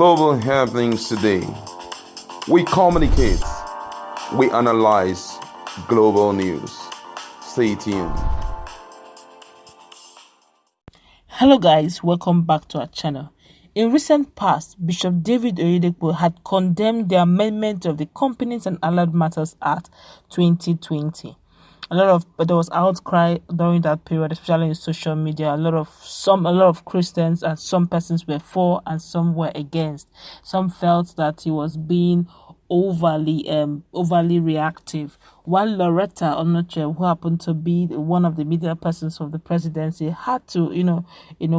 global happenings today. We communicate, we analyze global news. Stay tuned. Hello guys, welcome back to our channel. In recent past, Bishop David Oyedepo had condemned the amendment of the Companies and Allied Matters Act 2020. There was outcry during that period, especially in social media. A lot of Christians and some persons were for and some were against. Some felt that he was being overly reactive, while Loretta Onoche, who happened to be one of the media persons of the presidency, had to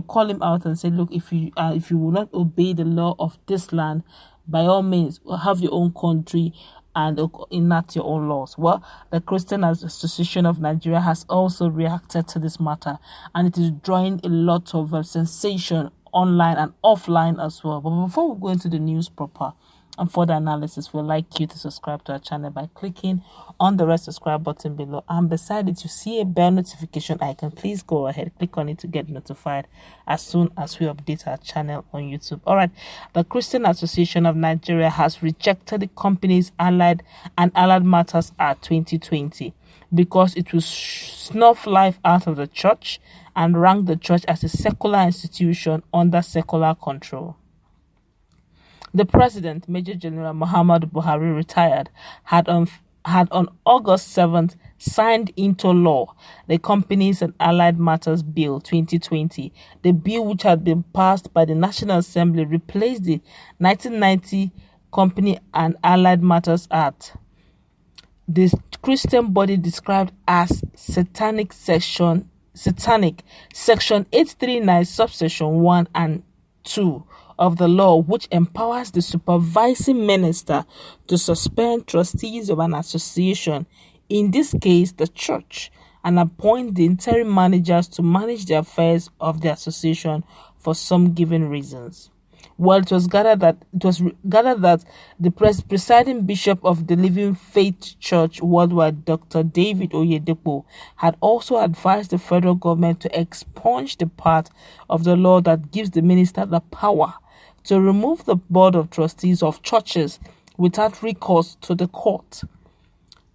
call him out and say, look, if you will not obey the law of this land, by all means have your own country and enact your own laws. Well, the Christian Association of Nigeria has also reacted to this matter, and it is drawing a lot of sensation online and offline as well. But before we go into the news proper and further analysis, we'd like you to subscribe to our channel by clicking on the red subscribe button below, and beside it you see a bell notification icon. Please go ahead, click on it to get notified as soon as we update our channel on YouTube. All right, the Christian Association of Nigeria has rejected the Companies Allied and Allied Matters Act 2020 because it will snuff life out of the church and rank the church as a secular institution under secular control. The president, Major General Muhammadu Buhari, retired, had on August 7th signed into law the Companies and Allied Matters Bill 2020. The bill, which had been passed by the National Assembly, replaced the 1990 Company and Allied Matters Act. The Christian body described as Satanic Section 839 subsection 1 and 2 of the law, which empowers the supervising minister to suspend trustees of an association, in this case the church, and appoint the interim managers to manage the affairs of the association for some given reasons. Well, it was gathered that the presiding bishop of the Living Faith Church Worldwide, Dr. David Oyedepo, had also advised the federal government to expunge the part of the law that gives the minister the power to remove the board of trustees of churches without recourse to the court.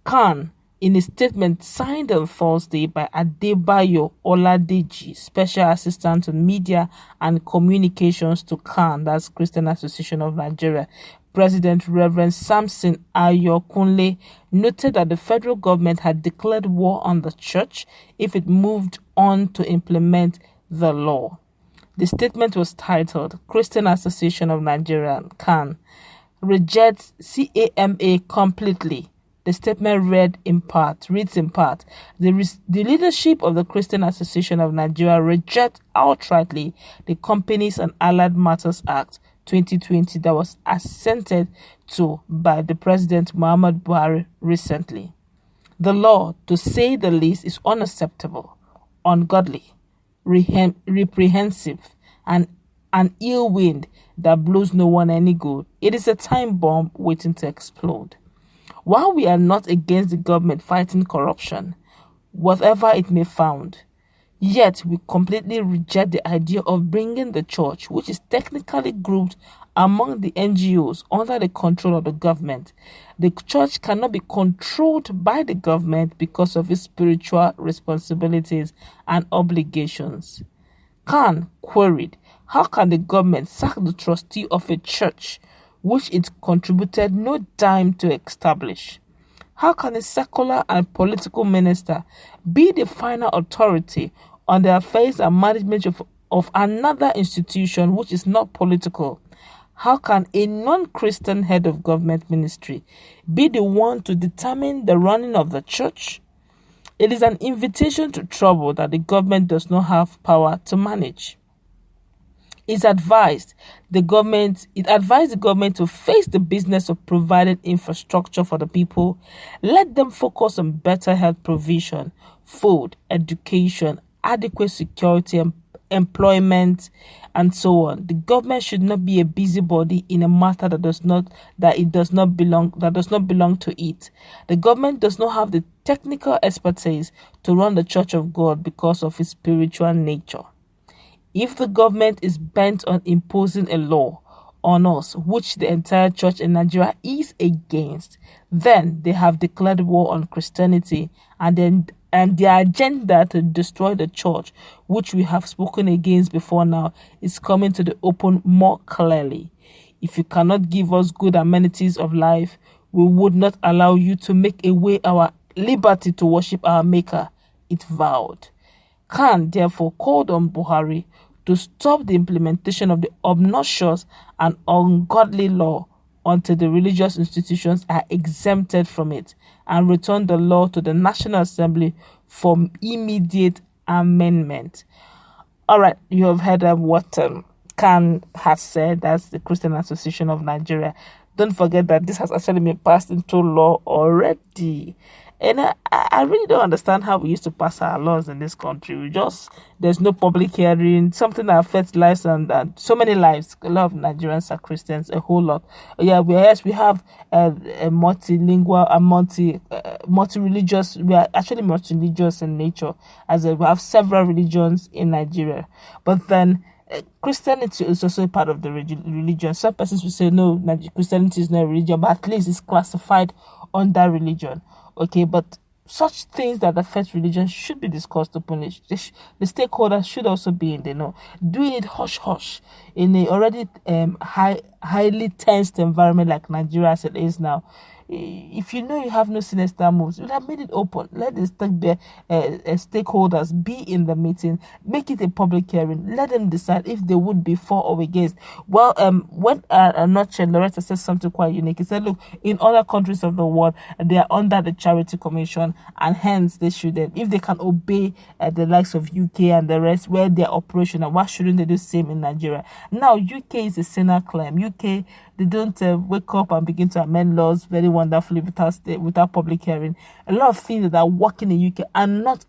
CAN, in a statement signed on Thursday by Adebayo Oladeji, Special Assistant on Media and Communications to CAN, that's Christian Association of Nigeria, President Reverend Samson Ayokunle, noted that the federal government had declared war on the church if it moved on to implement the law. The statement was titled, Christian Association of Nigeria, CAN, rejects CAMA completely. The statement reads in part, the leadership of the Christian Association of Nigeria rejects outrightly the Companies and Allied Matters Act 2020 that was assented to by the President Muhammadu Buhari recently. The law, to say the least, is unacceptable, ungodly, reprehensive, and an ill wind that blows no one any good. It is a time bomb waiting to explode. While we are not against the government fighting corruption, whatever it may found, yet we completely reject the idea of bringing the church, which is technically grouped among the NGOs, under the control of the government. The church cannot be controlled by the government because of its spiritual responsibilities and obligations. CAN queried, how can the government sack the trustee of a church which it contributed no dime to establish? How can a secular and political minister be the final authority on the affairs and management of another institution which is not political? How can a non-Christian head of government ministry be the one to determine the running of the church? It is an invitation to trouble that the government does not have power to manage. It advised the government to face the business of providing infrastructure for the people. Let them focus on better health provision, food, education, adequate security, employment, and so on. The government should not be a busybody in a matter that does not belong to it. The government does not have the technical expertise to run the Church of God because of its spiritual nature. If the government is bent on imposing a law on us, which the entire church in Nigeria is against. Then they have declared war on Christianity, and their agenda to destroy the church, which we have spoken against before now, is coming to the open more clearly. If you cannot give us good amenities of life, we would not allow you to make away our liberty to worship our Maker, it vowed. CAN therefore called on Buhari to stop the implementation of the obnoxious and ungodly law until the religious institutions are exempted from it, and return the law to the National Assembly for immediate amendment. All right, you have heard what CAN has said. That's the Christian Association of Nigeria. Don't forget that this has actually been passed into law already. And I really don't understand how we used to pass our laws in this country. There's no public hearing, something that affects lives and so many lives. A lot of Nigerians are Christians, a whole lot. Yeah, we have a multilingual, multi-religious. We are actually multi-religious in nature, we have several religions in Nigeria. But then Christianity is also a part of the religion. Some persons will say, no, Christianity is not a religion, but at least it's classified under religion. Okay, but such things that affect religion should be discussed openly. The stakeholders should also be in the know. Doing it hush-hush in a already highly tensed environment like Nigeria as it is now. If you know you have no sinister moves, you have made it open. Let the stakeholders be in the meeting. Make it a public hearing. Let them decide if they would be for or against. Well, when Loretta said something quite unique. He said, look, in other countries of the world, they are under the Charity Commission, and hence they shouldn't. If they can obey the likes of UK and the rest, where they are operational, why shouldn't they do the same in Nigeria? Now, UK is a sinner claim. UK, they don't wake up and begin to amend laws very wonderfully without public hearing. A lot of things that are working in UK are not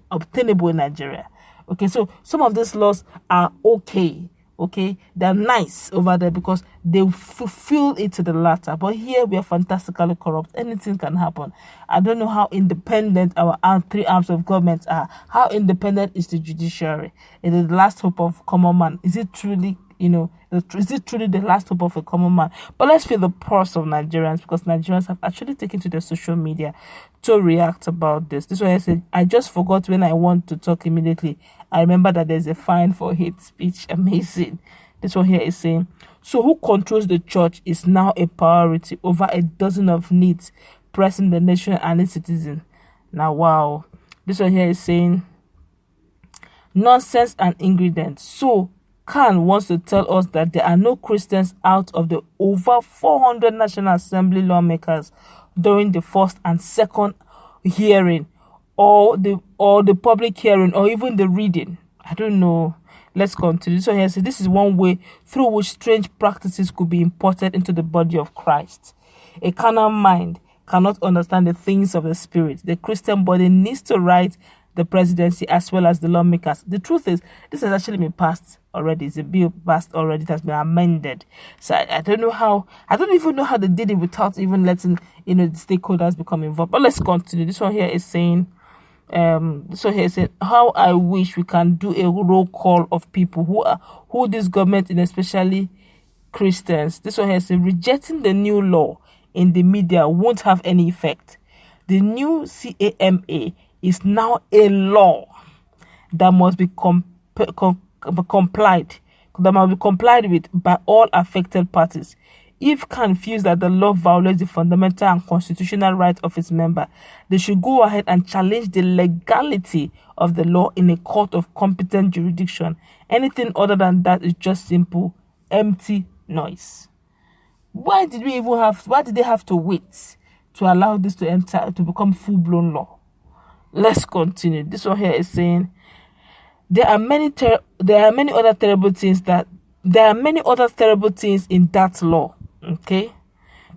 obtainable in Nigeria. Okay, so some of these laws are okay. Okay, they're nice over there because they fulfill it to the latter. But here we are fantastically corrupt. Anything can happen. I don't know how independent our three arms of government are. How independent is the judiciary? It is the last hope of common man. Is it truly, is it truly the last hope of a common man? But let's feel the pulse of Nigerians, because Nigerians have actually taken to their social media to react about this. This is why I said, I just forgot when I want to talk immediately. I remember that there's a fine for hate speech. Amazing. This one here is saying, so who controls the church is now a priority over a dozen of needs pressing the nation and its citizens. Now, wow. This one here is saying, nonsense and ingredients. So, CAN wants to tell us that there are no Christians out of the over 400 National Assembly lawmakers during the first and second hearing, or the public hearing, or even the reading. I don't know. Let's continue. So here says, this is one way through which strange practices could be imported into the body of Christ. A carnal mind cannot understand the things of the Spirit. The Christian body needs to write the presidency as well as the lawmakers. The truth is, this has actually been passed already. It's a bill passed already. It has been amended. So I don't know how. I don't even know how they did it without even letting the stakeholders become involved. But let's continue. This one here is saying, how I wish we can do a roll call of people who this government, and especially Christians. This one here says, rejecting the new law in the media won't have any effect. The new CAMA is now a law that must be complied with by all affected parties. If CAN feels that the law violates the fundamental and constitutional rights of its member, they should go ahead and challenge the legality of the law in a court of competent jurisdiction. Anything other than that is just simple, empty noise. Why did they have to wait to allow this to become full-blown law? Let's continue. This one here is saying, there are many other terrible things in that law. Okay,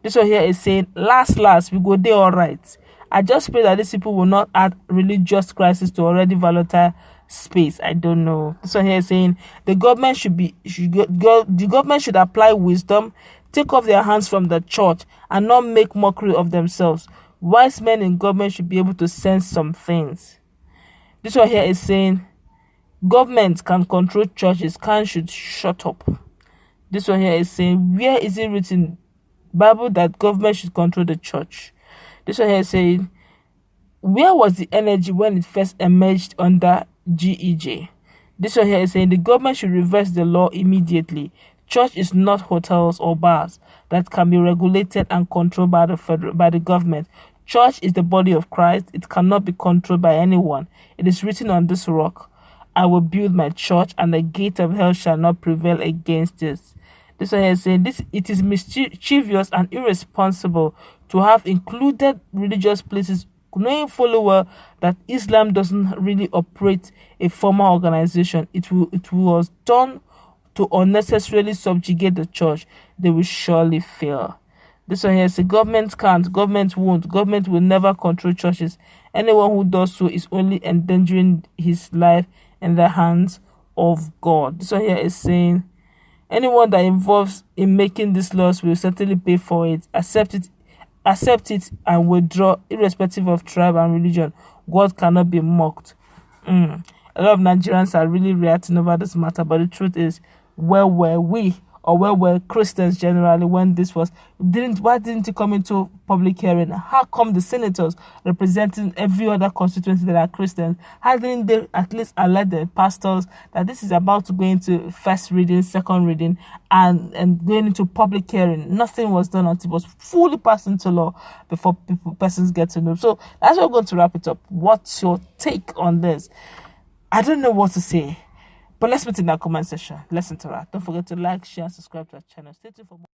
this one here is saying, last we go there all right. I just pray that these people will not add religious crisis to already volatile space. I don't know. This one here is saying, the government should apply wisdom, take off their hands from the church, and not make mockery of themselves. Wise men in government should be able to sense some things. This one here is saying, government can control churches. CAN should shut up. This one here is saying, where is it written, Bible, that government should control the church? This one here is saying, where was the energy when it first emerged under GEJ? This one here is saying the government should reverse the law immediately. Church is not hotels or bars that can be regulated and controlled by the government. Church is the body of Christ. It cannot be controlled by anyone. It is written on this rock, I will build my church, and the gate of hell shall not prevail against this. This one here is saying it is mischievous and irresponsible to have included religious places, knowing fully well that Islam doesn't really operate a formal organization. It was done to unnecessarily subjugate the church. They will surely fail. This one here says government can't, government won't, government will never control churches. Anyone who does so is only endangering his life in the hands of God. This one here is saying anyone that involves in making these laws will certainly pay for it. Accept it and withdraw, irrespective of tribe and religion. God cannot be mocked. A lot of Nigerians are really reacting over this matter, but the truth is, where were we, or where were Christians generally when this was? Why didn't it come into public hearing? How come the senators representing every other constituency that are Christians, how didn't they at least alert the pastors that this is about to go into first reading, second reading, and going into public hearing? Nothing was done until it was fully passed into law before persons get to know. So that's why we're going to wrap it up. What's your take on this? I don't know what to say, but let's put it in the comment section. Let's interact. Don't forget to like, share, and subscribe to our channel. Stay tuned for more.